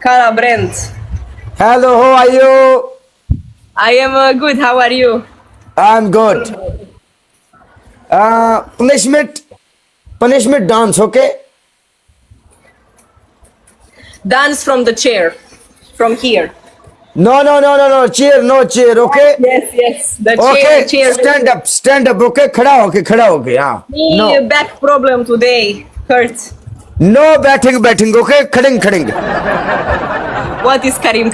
Cara Brent. Hello, how are you? I am good. How are you? I'm good. Punishment dance, okay? Dance from the chair. From here. No, chair, no chair, okay? Yes. The Okay, chair. stand up, okay? खड़ा होके, हाँ. Me No, back problem today. Hurt. no बैठेंगे, okay? खड़ेंगे. What is Karim?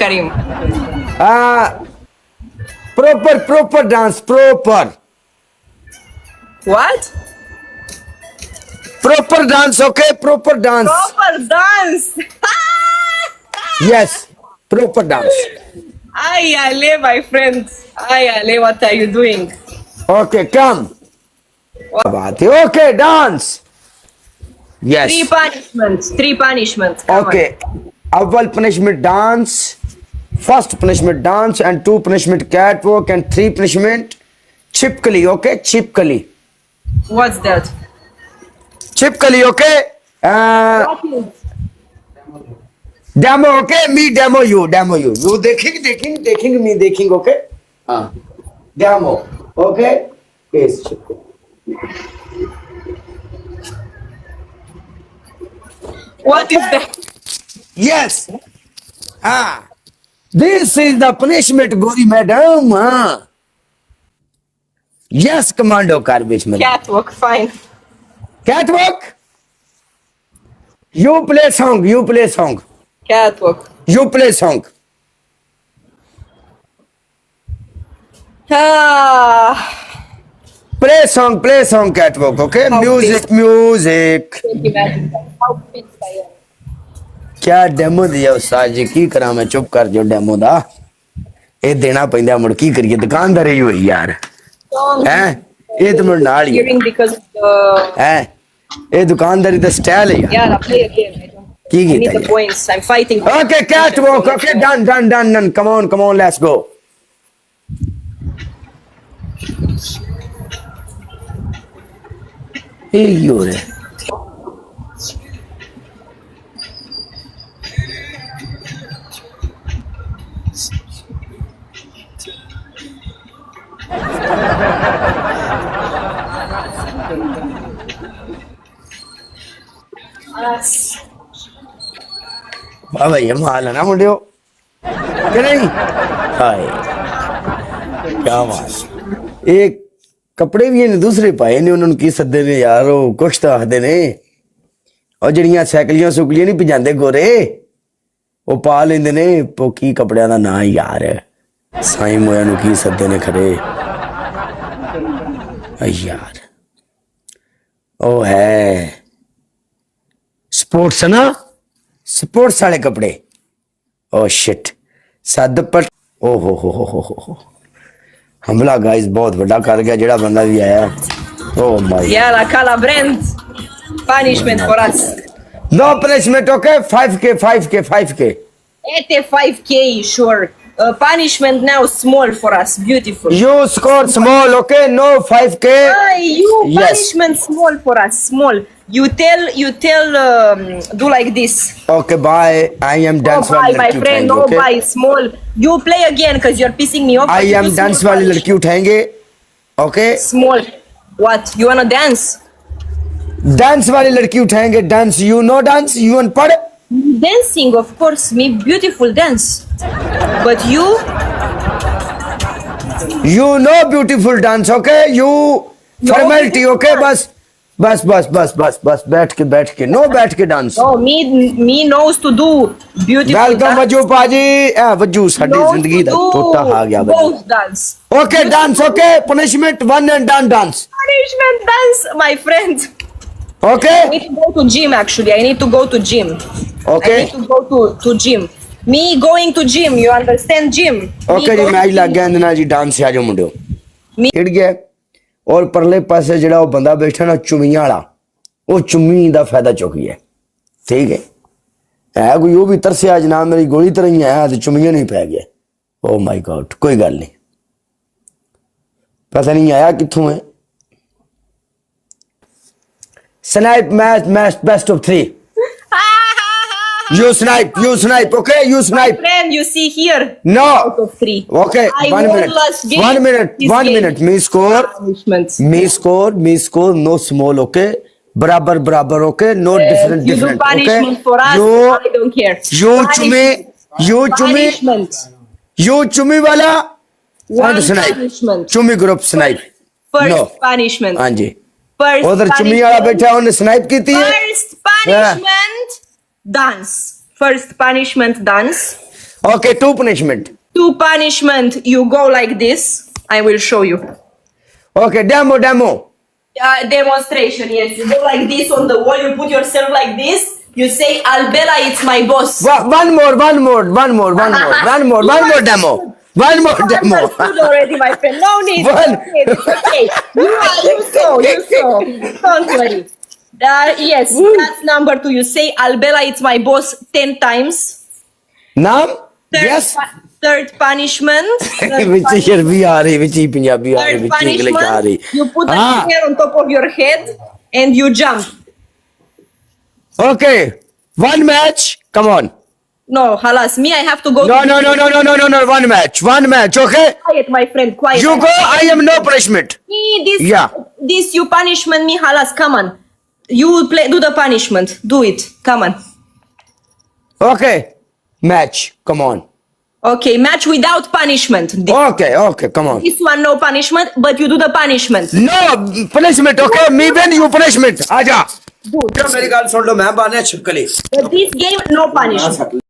Proper dance, proper dance, okay? Proper dance. Proper dance. Yes, proper dance. Ay, Ale, my friends. Ay, Ale, what are you doing? Okay, come. बात है, okay, dance. Yes. Three punishments. Come Okay. Awal punishment dance, first punishment dance, and 2 punishment catwalk, and 3 punishment chipkali. Okay, chipkali. on. What's that? Chipkali. Okay. What is? Demo. Okay, me demo you. You taking me taking. Okay. Demo. Okay. Yes. What is that? Yes. This is the punishment, Gori madam. Yes, commando garbage man. Catwalk, fine. Catwalk. You play song. Catwalk. You play song. Play song, catwalk. Okay. How Music. क्या demo दिया उस्ताद जी की करा मैं चुप कर जो demo दा ये देना पैंदा मुड़ की करिए दुकानदार ही होई यार हैं ये तो मुड़ नाल ही Hearing because of the... हैं ये दुकानदारी दा स्टाइल है यार Yeah, play again. I don't... की I need कीता the points. I'm fighting. Okay, catwalk. Okay, done. Come on, let's go. ये ही हो रहा है बाबा ये माल है ना मुंडियो कि नहीं हाय क्या माल एक कपड़े भी ने दूसरे पाए ने उन्होंने की सदे ने यार वो कुछ तो आखदे ने और जड़ियां साइकिलियां सुकलियां नहीं पिजांदे गोरे वो पा लेंदे ने वो की कपड़ियां दा ना यार साईं मोया नु की सदे ने खड़े यार ओ है स्पोर्ट्स है ना स्पोर्ट्स वाले कपड़े ओ शिट सद पर ओ हो हमला गाइस बहुत बड़ा कर गया जेड़ा बंदा भी आया oh my Yeah, Kala Brent. Punishment for us. No punishment okay 5k 85k, sure. Punishment now small for us. Beautiful. you score small okay no 5k You Yes. punishment small for us. Small. You tell. Do like this. okay bye I am dance No bye, वाली my लड़की friend. उठाएंगे No okay bye. Small. You play again because you're pissing me off. I but you am do dance small वाली punishment. लड़की उठाएंगे okay Small. What? You wanna dance? Dance वाली लड़की उठाएंगे dance you know dance you अनपढ़ Dancing, of course. Me beautiful dance. But you. you know beautiful dance okay you formality okay बस बैठ के no बैठ के dance No, me knows to do beautiful welcome dance. वजू पाजी ए वजू साडी Knows जिंदगी to दा do टोटा आ गया वजू both dance. okay dance okay punishment one and done dance Punishment dance, my friend. okay I need to go to gym actually. I need to go to gym. okay I need to go to gym. Me going to gym, you understand gym? okay Me जी going match to लग gym. गया इंदे नाल जी dance आ जाओ मुंडियो Me- खिड़ गया और परले पासे जेड़ा वो बंदा बैठा ना चुमियां वाला वो चुम्मी दा फायदा चुक गया ठीक है कोई वो भी तरसिया जनाब मेरी गोली तरह ही आया तो चुमियां नहीं पै गया ओ माय गॉड, कोई गल नहीं, पता नहीं आया कित्थों है। Snipe match match best of 3। You snipe, okay? You My snipe. friend, you see here. No. Out of 3. Okay, I 1 won minute. last game. 1 minute, This 1 game. minute. Me score, Punishments. me score, no small, okay? Barabar, okay? No different, You do different, punishment okay? for us. You, I don't care. you Punishment. Punishment. chumi wala, One and snipe. punishment. Chumi group snipe. First No. punishment. हाँ जी। First उधर चुमी वाला बैठा है, उन्हें snipe की थी। First punishment. Dance. First punishment, dance. Okay, 2 punishment. 2 punishment. You go like this. I will show you. Okay, demo. Demonstration. Yes, you go like this on the wall. You put yourself like this. You say, "Albella, it's my boss." One more demo. One more demo. Understood already, my friend. No need. One. Okay, it's okay. You saw. Don't worry. Yes, that's number 2. You say, "Albella, it's my boss" 10 times. नाम? Yes. Third punishment. Which here we are, which Punjabi are, Third which English are. punishment. You put a Ah. chair on top of your head and you jump. Okay, 1 match. Come on. No, halas. Me, I have to go. No. 1 match. Okay. Quiet, my friend. Quiet. You go. I am no punishment. Me, this. Yeah. This you punishment me, halas. Come on. You play. Do the punishment. Do it. Come on. Okay. Match. Come on. Okay, match without punishment. Okay. Come on. This one no punishment, but you do the punishment. No punishment. Okay. Me when you punishment. आजा. Do. मेरी गाल सुन लो, मैं बाने छिपकली। But this game no punishment.